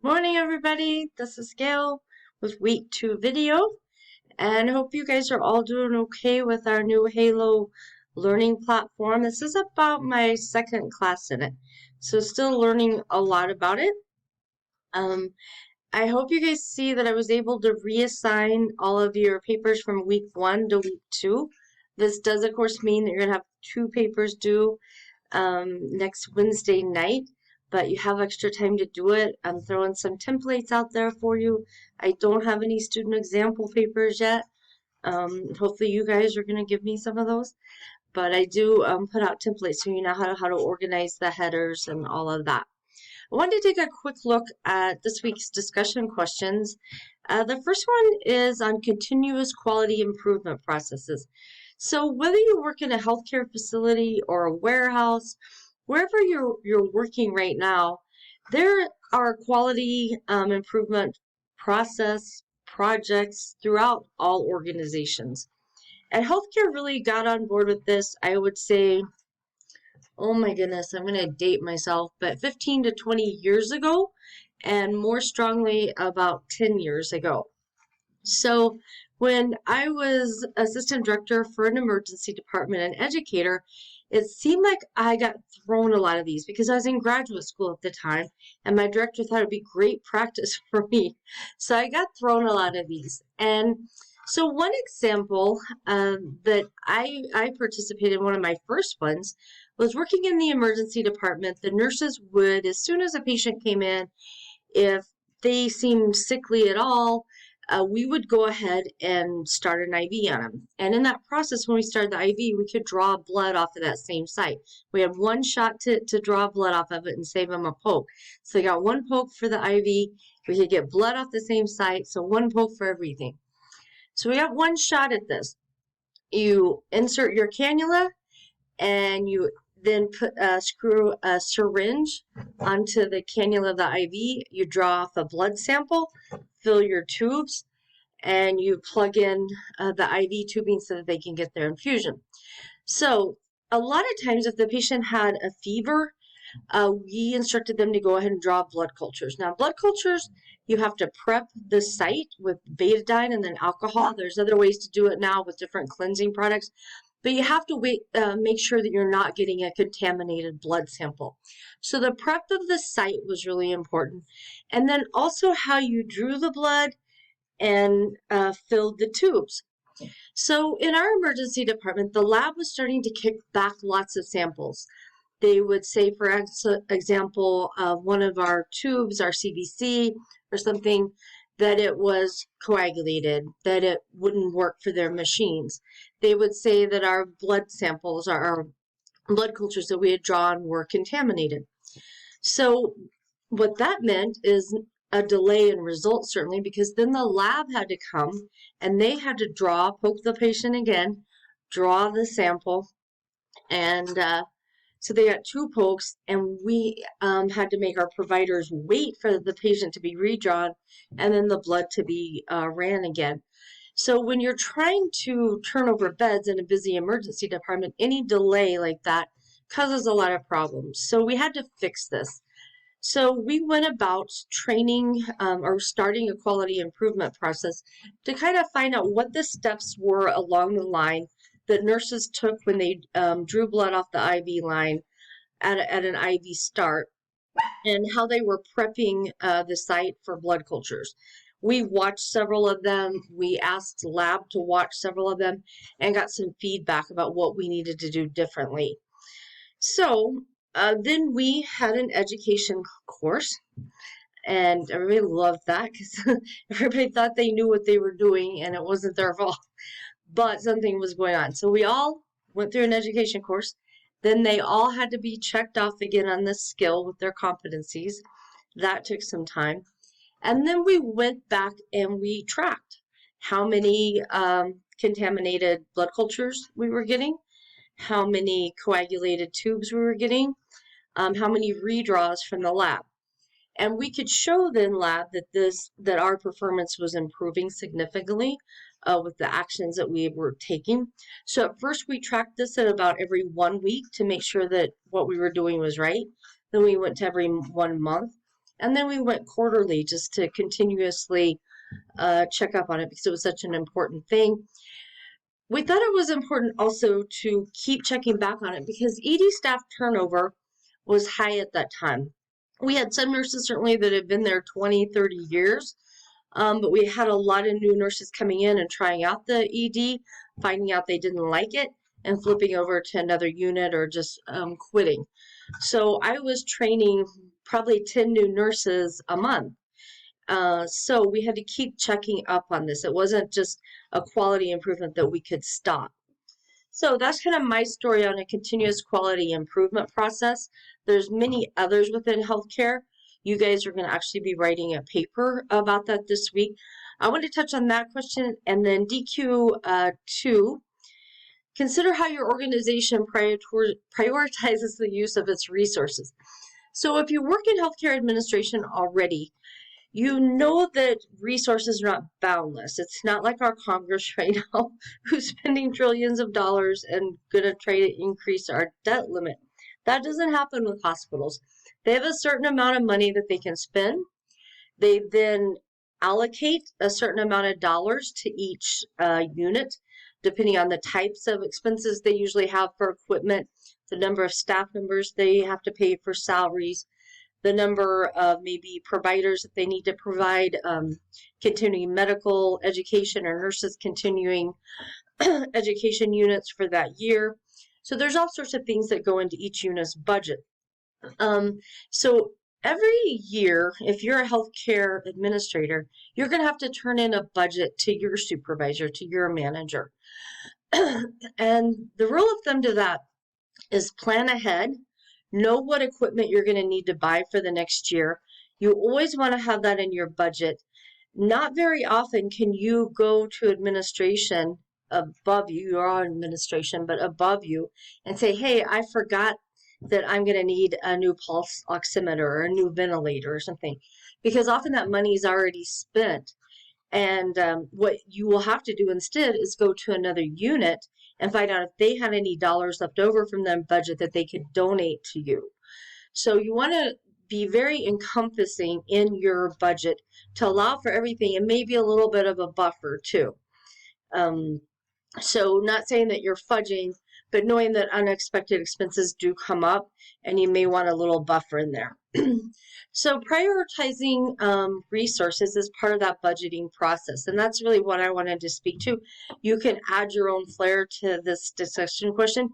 Morning, everybody. This is Gail with week 2 video, and I hope you guys are all doing okay with our new Halo learning platform. This is about my second class in it, so still learning a lot about it. Um, I hope you guys see that I was able to reassign all of your papers from week 1 to week 2. This does, of course, mean that you're going to have 2 papers due next Wednesday night, but you have extra time to do it. I'm throwing some templates out there for you. I don't have any student example papers yet. Hopefully you guys are going to give me some of those, but I do put out templates so you know how to organize the headers and all of that. I wanted to take a quick look at this week's discussion questions. The first one is on continuous quality improvement processes. So whether you work in a healthcare facility or a warehouse, wherever you're working right now, there are quality improvement process projects throughout all organizations. And healthcare really got on board with this, I would say, oh my goodness, I'm going to date myself, but 15 to 20 years ago, and more strongly about 10 years ago. So when I was assistant director for an emergency department and educator, it seemed like I got thrown a lot of these because I was in graduate school at the time, and my director thought it'd be great practice for me. So I got thrown a lot of these. And so one example that I participated in, one of my first ones, was working in the emergency department. The nurses would, as soon as a patient came in, if they seemed sickly at all, we would go ahead and start an IV on them. And in that process, when we started the IV, we could draw blood off of that same site. We had one shot to draw blood off of it and save them a poke. So they got one poke for the IV. We could get blood off the same site, so one poke for everything. So we got one shot at this. You insert your cannula and you then screw a syringe onto the cannula of the IV. You draw off a blood sample, fill your tubes, and you plug in the IV tubing so that they can get their infusion. So a lot of times if the patient had a fever, we instructed them to go ahead and draw blood cultures. Now, blood cultures, you have to prep the site with betadine and then alcohol. There's other ways to do it now with different cleansing products. But you have to make sure that you're not getting a contaminated blood sample. So the prep of the site was really important. And then also how you drew the blood and filled the tubes. So in our emergency department, the lab was starting to kick back lots of samples. They would say, for example, one of our tubes, our CBC or something, that it was coagulated, that it wouldn't work for their machines. They would say that our blood samples, our blood cultures that we had drawn were contaminated. So what that meant is a delay in results, certainly, because then the lab had to come and they had to poke the patient again, draw the sample, and so they got 2 pokes, and we had to make our providers wait for the patient to be redrawn and then the blood to be ran again. So when you're trying to turn over beds in a busy emergency department, any delay like that causes a lot of problems. So we had to fix this. So we went about training or starting a quality improvement process to kind of find out what the steps were along the line that nurses took when they drew blood off the IV line at an IV start, and how they were prepping the site for blood cultures. We watched several of them. We asked lab to watch several of them and got some feedback about what we needed to do differently. So then we had an education course, and everybody loved that because everybody thought they knew what they were doing and it wasn't their fault, but something was going on. So we all went through an education course. Then they all had to be checked off again on this skill with their competencies. That took some time. And then we went back and we tracked how many contaminated blood cultures we were getting, how many coagulated tubes we were getting, how many redraws from the lab. And we could show then lab that our performance was improving significantly with the actions that we were taking. So at first we tracked this at about every 1 week to make sure that what we were doing was right. Then we went to every 1 month. And then we went quarterly just to continuously check up on it because it was such an important thing. We thought it was important also to keep checking back on it because ED staff turnover was high at that time. We had some nurses certainly that had been there 20, 30 years, but we had a lot of new nurses coming in and trying out the ED, finding out they didn't like it, and flipping over to another unit or just quitting. So I was training probably 10 new nurses a month. So we had to keep checking up on this. It wasn't just a quality improvement that we could stop. So that's kind of my story on a continuous quality improvement process. There's many others within healthcare. You guys are going to actually be writing a paper about that this week. I want to touch on that question. And then DQ2, consider how your organization prioritizes the use of its resources. So if you work in healthcare administration already, you know that resources are not boundless. It's not like our Congress right now who's spending trillions of dollars and going to try to increase our debt limit. That doesn't happen with hospitals. They have a certain amount of money that they can spend. They then allocate a certain amount of dollars to each unit, depending on the types of expenses they usually have for equipment, the number of staff members they have to pay for salaries, the number of maybe providers that they need to provide, continuing medical education or nurses continuing education units for that year. So there's all sorts of things that go into each unit's budget. So every year, if you're a healthcare administrator, you're going to have to turn in a budget to your supervisor, to your manager. And the rule of thumb to that is plan ahead. Know what equipment you're going to need to buy for the next year. You always want to have that in your budget. Not very often can you go to administration above you, you're on administration, but above you, and say, hey, I forgot that I'm going to need a new pulse oximeter or a new ventilator or something. Because often that money is already spent. And what you will have to do instead is go to another unit and find out if they had any dollars left over from their budget that they could donate to you. So you want to be very encompassing in your budget to allow for everything and maybe a little bit of a buffer too. So not saying that you're fudging, but knowing that unexpected expenses do come up and you may want a little buffer in there. So prioritizing resources is part of that budgeting process, and that's really what I wanted to speak to. You can add your own flair to this discussion question.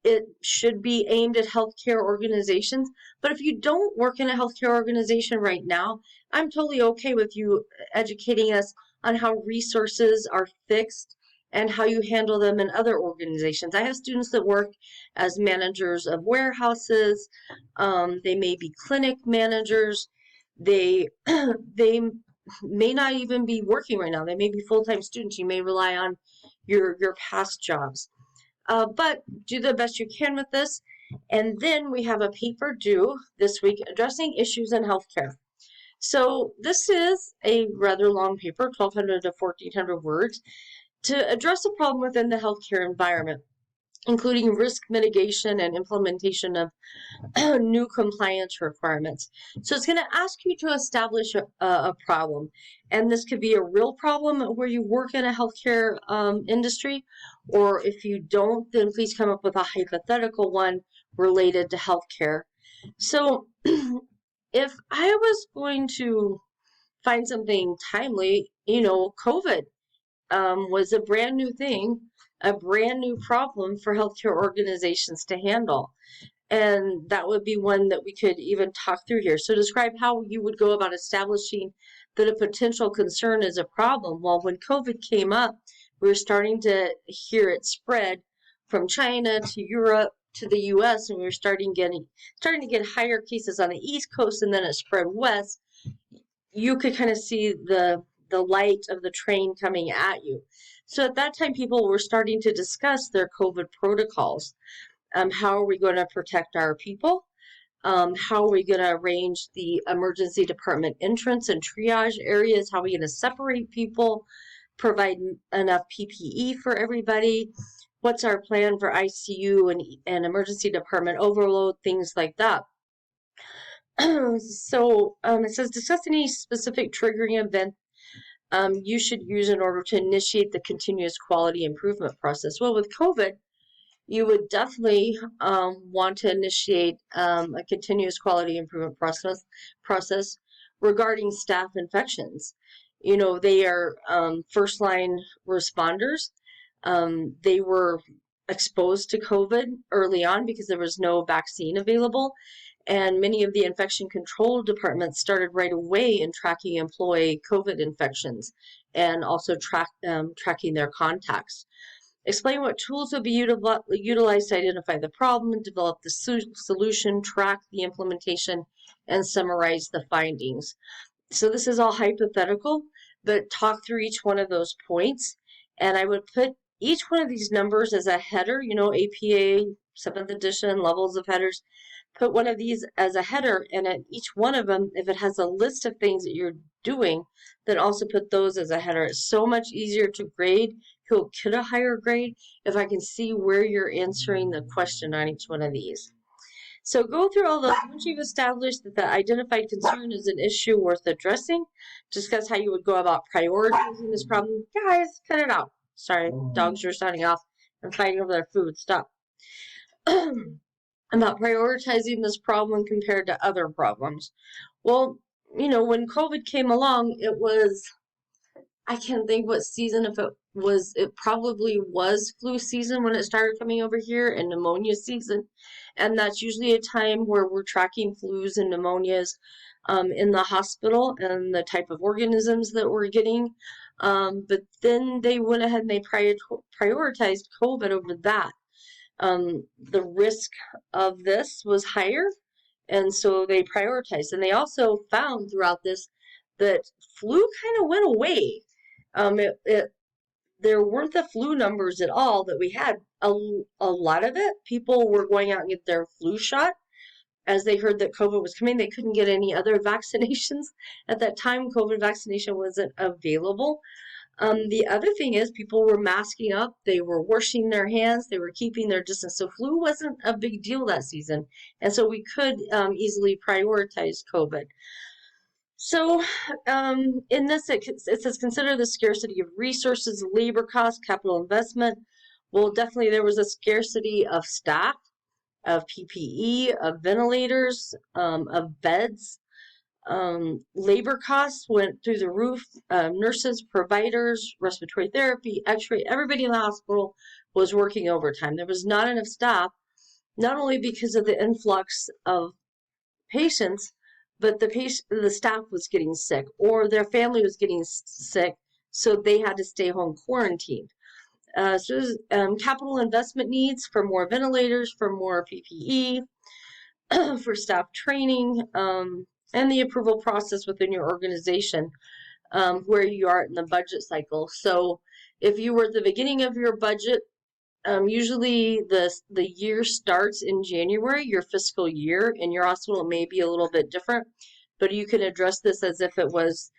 It should be aimed at healthcare organizations, but if you don't work in a healthcare organization right now, I'm totally okay with you educating us on how resources are fixed and how you handle them in other organizations. I have students that work as managers of warehouses. They may be clinic managers. They may not even be working right now. They may be full-time students. You may rely on your past jobs. But do the best you can with this. And then we have a paper due this week addressing issues in healthcare. So this is a rather long paper, 1,200 to 1,400 words, to address a problem within the healthcare environment, including risk mitigation and implementation of new compliance requirements. So it's going to ask you to establish a problem. And this could be a real problem where you work in a healthcare industry, or if you don't, then please come up with a hypothetical one related to healthcare. So if I was going to find something timely, COVID was a brand new thing, a brand new problem for healthcare organizations to handle. And that would be one that we could even talk through here. So describe how you would go about establishing that a potential concern is a problem. Well, when COVID came up, we were starting to hear it spread from China to Europe to the US, and we were starting to get higher cases on the East Coast, and then it spread west. You could kind of see the light of the train coming at you. So at that time, people were starting to discuss their COVID protocols. How are we going to protect our people? How are we going to arrange the emergency department entrance and triage areas? How are we going to separate people, provide enough PPE for everybody? What's our plan for ICU and emergency department overload, things like that? So it says discuss any specific triggering event you should use in order to initiate the continuous quality improvement process. Well, with COVID, you would definitely want to initiate a continuous quality improvement process regarding staff infections. You know, they are first line responders. They were exposed to COVID early on because there was no vaccine available. And many of the infection control departments started right away in tracking employee COVID infections and also tracking their contacts. Explain what tools will be utilized to identify the problem, develop the solution, track the implementation, and summarize the findings. So this is all hypothetical, but talk through each one of those points. And I would put each one of these numbers as a header, you know, APA, 7th edition, levels of headers. Put one of these as a header, and at each one of them, if it has a list of things that you're doing, then also put those as a header. It's so much easier to grade. You'll get a higher grade if I can see where you're answering the question on each one of these. So go through all those. Once you've established that the identified concern is an issue worth addressing, discuss how you would go about prioritizing this problem. Guys, cut it out. Sorry, dogs are starting off and fighting over their food. Stop. About prioritizing this problem compared to other problems. Well, you know, when COVID came along, it was, I can't think what season, if it was, it probably was flu season when it started coming over here, and pneumonia season. And that's usually a time where we're tracking flus and pneumonias in the hospital and the type of organisms that we're getting. But then they went ahead and they prioritized COVID over that. The risk of this was higher, and so they prioritized. And they also found throughout this that flu kind of went away. There weren't the flu numbers at all that we had. A lot of it, people were going out and get their flu shot as they heard that COVID was coming. They couldn't get any other vaccinations. At that time, COVID vaccination wasn't available. The other thing is people were masking up, they were washing their hands, they were keeping their distance. So flu wasn't a big deal that season. And so we could easily prioritize COVID. So in this, it says consider the scarcity of resources, labor costs, capital investment. Well, definitely there was a scarcity of staff, of PPE, of ventilators, of beds. Labor costs went through the roof. Nurses, providers, respiratory therapy, x-ray, everybody in the hospital was working overtime. There was not enough staff, not only because of the influx of patients, but the staff was getting sick or their family was getting sick, so they had to stay home quarantined. Capital investment needs for more ventilators, for more PPE, for staff training, and the approval process within your organization, where you are in the budget cycle. So if you were at the beginning of your budget, usually the year starts in January, your fiscal year. In your hospital, it may be a little bit different, but you can address this as if it was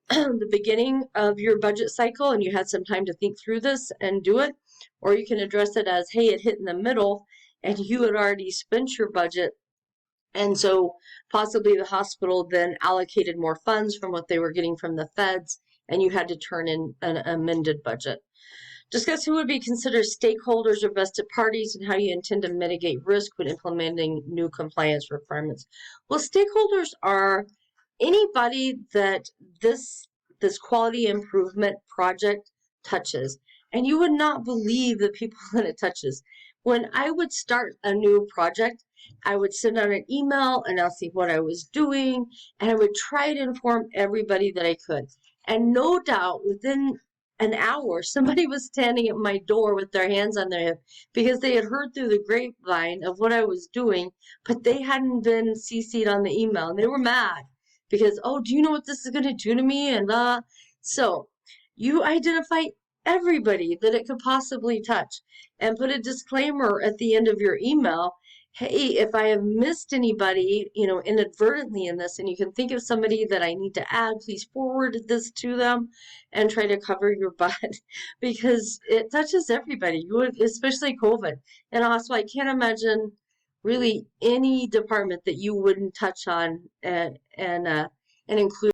the beginning of your budget cycle and you had some time to think through this and do it. Or you can address it as, hey, it hit in the middle and you had already spent your budget. And so possibly the hospital then allocated more funds from what they were getting from the feds, and you had to turn in an amended budget. Discuss who would be considered stakeholders or vested parties and how you intend to mitigate risk when implementing new compliance requirements. Well, stakeholders are anybody that this quality improvement project touches. And you would not believe the people that it touches. When I would start a new project, I would send out an email announcing what I was doing, and I would try to inform everybody that I could. And no doubt, within an hour, somebody was standing at my door with their hands on their hip because they had heard through the grapevine of what I was doing, but they hadn't been CC'd on the email, and they were mad because, oh, do you know what this is going to do to me? And so you identify everybody that it could possibly touch and put a disclaimer at the end of your email. Hey, if I have missed anybody, you know, inadvertently in this, and you can think of somebody that I need to add, please forward this to them and try to cover your butt because it touches everybody, especially COVID. And also, I can't imagine really any department that you wouldn't touch on and include